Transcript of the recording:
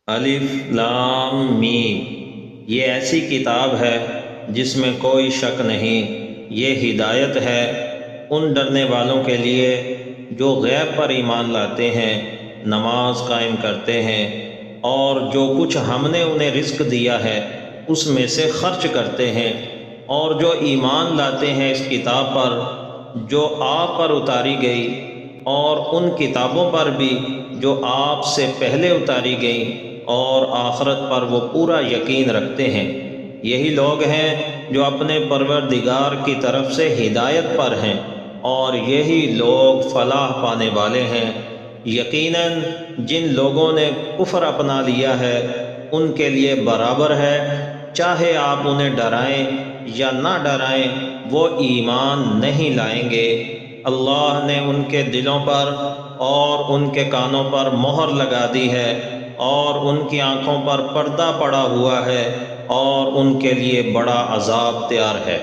الف لام میم، یہ ایسی کتاب ہے جس میں کوئی شک نہیں، یہ ہدایت ہے ان ڈرنے والوں کے لیے جو غیب پر ایمان لاتے ہیں، نماز قائم کرتے ہیں، اور جو کچھ ہم نے انہیں رزق دیا ہے اس میں سے خرچ کرتے ہیں، اور جو ایمان لاتے ہیں اس کتاب پر جو آپ پر اتاری گئی، اور ان کتابوں پر بھی جو آپ سے پہلے اتاری گئیں، اور آخرت پر وہ پورا یقین رکھتے ہیں۔ یہی لوگ ہیں جو اپنے پروردگار کی طرف سے ہدایت پر ہیں، اور یہی لوگ فلاح پانے والے ہیں۔ یقیناً جن لوگوں نے کفر اپنا لیا ہے ان کے لیے برابر ہے، چاہے آپ انہیں ڈرائیں یا نہ ڈرائیں، وہ ایمان نہیں لائیں گے۔ اللہ نے ان کے دلوں پر اور ان کے کانوں پر مہر لگا دی ہے، اور ان کی آنکھوں پر پردہ پڑا ہوا ہے، اور ان کے لیے بڑا عذاب تیار ہے۔